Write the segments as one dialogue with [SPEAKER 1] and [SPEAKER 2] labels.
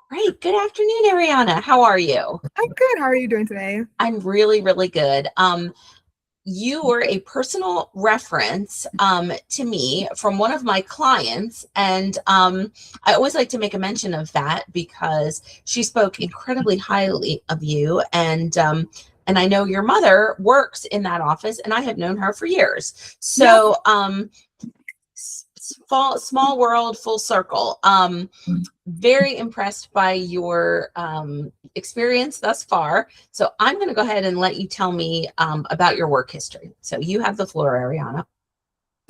[SPEAKER 1] Great. Good afternoon, Ariana. How are you?
[SPEAKER 2] I'm good. How are you doing today?
[SPEAKER 1] I'm really, really good. You were a personal reference to me from one of my clients, and I always like to make a mention of that because she spoke incredibly highly of you, and I know your mother works in that office, and I have known her for years.
[SPEAKER 2] Yep.
[SPEAKER 1] So, small world, full circle. Very impressed by your experience thus far. So I'm going to go ahead and let you tell me about your work history. So you have the floor, Ariana.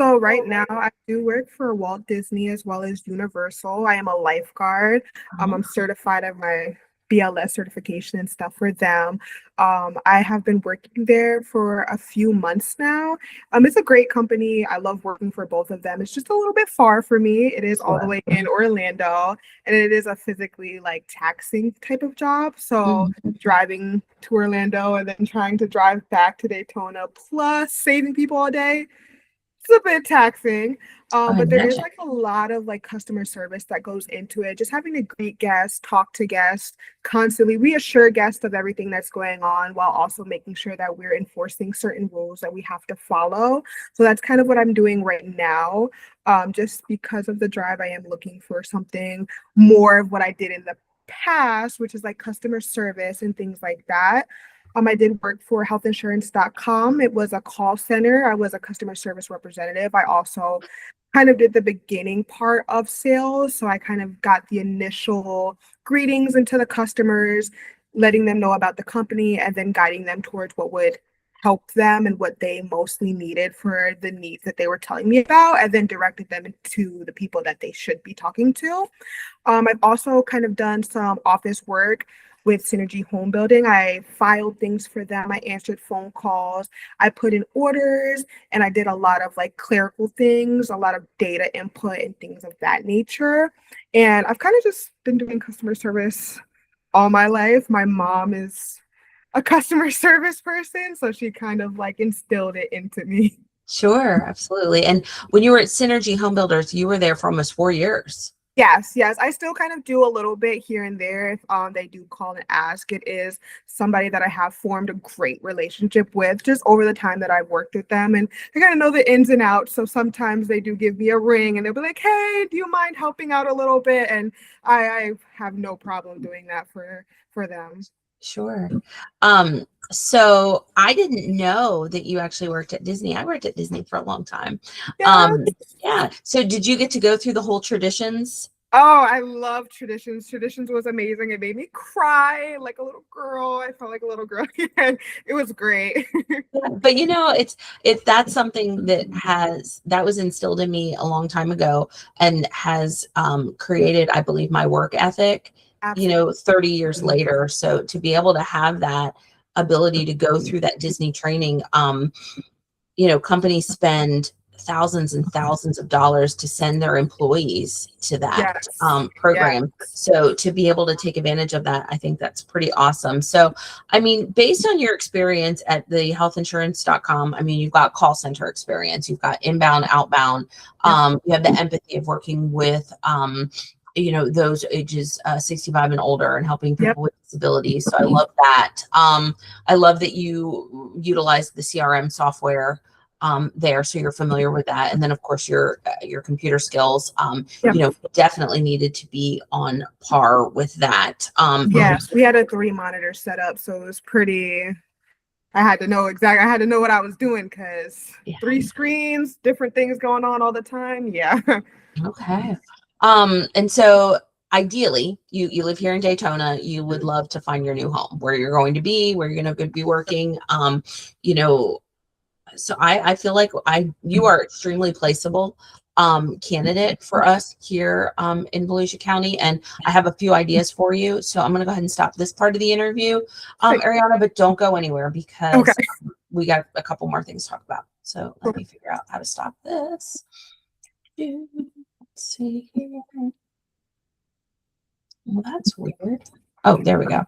[SPEAKER 2] So right now I do work for Walt Disney as well as Universal. I am a lifeguard. I'm certified at my BLS certification and stuff for them. I have been working there for a few months now. It's a great company. I love working for both of them. It's just a little bit far for me. It is all the
[SPEAKER 1] Sure.
[SPEAKER 2] way in Orlando, and it is a physically like taxing type of job. So
[SPEAKER 1] Mhm.
[SPEAKER 2] driving to Orlando and then trying to drive back to Daytona, plus saving people all day, it's a bit taxing.
[SPEAKER 1] I
[SPEAKER 2] But there is
[SPEAKER 1] imagine.
[SPEAKER 2] like a lot of like customer service that goes into it. Just having to greet guests, talk to guests, constantly reassure guests of everything that's going on while also making sure that we're enforcing certain rules that we have to follow. So that's kind of what I'm doing right now. Just because of the drive, I am looking for something more of what I did in the past, which is like customer service and things like that. I did work for healthinsurance.com. It was a call center. I was a customer service representative. I also kind of did the beginning part of sales. So I kind of got the initial greetings into the customers, letting them know about the company, and then guiding them towards what would help them and what they mostly needed for the needs that they were telling me about, and then directed them to the people that they should be talking to. I've also kind of done some office work with Synergy Home Building. I filed things for them. I answered phone calls. I put in orders, and I did a lot of like clerical things, a lot of data input and things of that nature. And I've kind of just been doing customer service all my life. My mom is a customer service person, so she kind of like instilled it into me.
[SPEAKER 1] Sure, absolutely. And when you were at Synergy Home Builders, you were there for almost 4 years.
[SPEAKER 2] Yes, yes. I still kind of do a little bit here and there if they do call and ask. It is somebody that I have formed a great relationship with just over the time that I've worked with them. And they kind of know the ins and outs. So sometimes they do give me a ring and they'll be like, hey, do you mind helping out a little bit? And I have no problem doing that for them.
[SPEAKER 1] Sure. So I didn't know that you actually worked at Disney. I worked at Disney for a long time.
[SPEAKER 2] Yeah.
[SPEAKER 1] Um, yeah. So did you get to go through the whole traditions?
[SPEAKER 2] Oh, I love Traditions. Traditions was amazing. It made me cry like a little girl. I felt like a little girl again. It was great.
[SPEAKER 1] Yeah, but it's that's something that was instilled in me a long time ago and has created, I believe, my work ethic,
[SPEAKER 2] Absolutely.
[SPEAKER 1] 30 years later. So to be able to have that ability to go through that Disney training, companies spend thousands and thousands of dollars to send their employees to that
[SPEAKER 2] Yes. Yeah.
[SPEAKER 1] program. So to be able to take advantage of that, I think that's pretty awesome. So, I mean, based on your experience at the healthinsurance.com, I mean, you've got call center experience, you've got inbound, outbound,
[SPEAKER 2] Yep.
[SPEAKER 1] you have the empathy of working with, those ages 65 and older and helping
[SPEAKER 2] Yep.
[SPEAKER 1] people with disabilities. So I love that. I love that you utilize the CRM software there, so you're familiar with that. And then, of course, your computer skills,
[SPEAKER 2] Yep.
[SPEAKER 1] definitely needed to be on par with that.
[SPEAKER 2] Yes. We had a 3 monitor setup, so it was pretty. I had to know what I was doing because
[SPEAKER 1] Yeah.
[SPEAKER 2] 3 screens, different things going on all the time. Yeah.
[SPEAKER 1] Okay. And so ideally, you live here in Daytona, you would love to find your new home where you're going to be, where you're going to be working. You know, so I feel like you are extremely placeable candidate for us here in Volusia County, and I have a few ideas for you. So I'm going to go ahead and stop this part of the interview,
[SPEAKER 2] Great.
[SPEAKER 1] Ariana, but don't go anywhere
[SPEAKER 2] Okay.
[SPEAKER 1] because we got a couple more things to talk about. So let me figure out how to stop this. Let's see here. Well, that's weird. Oh, there we go.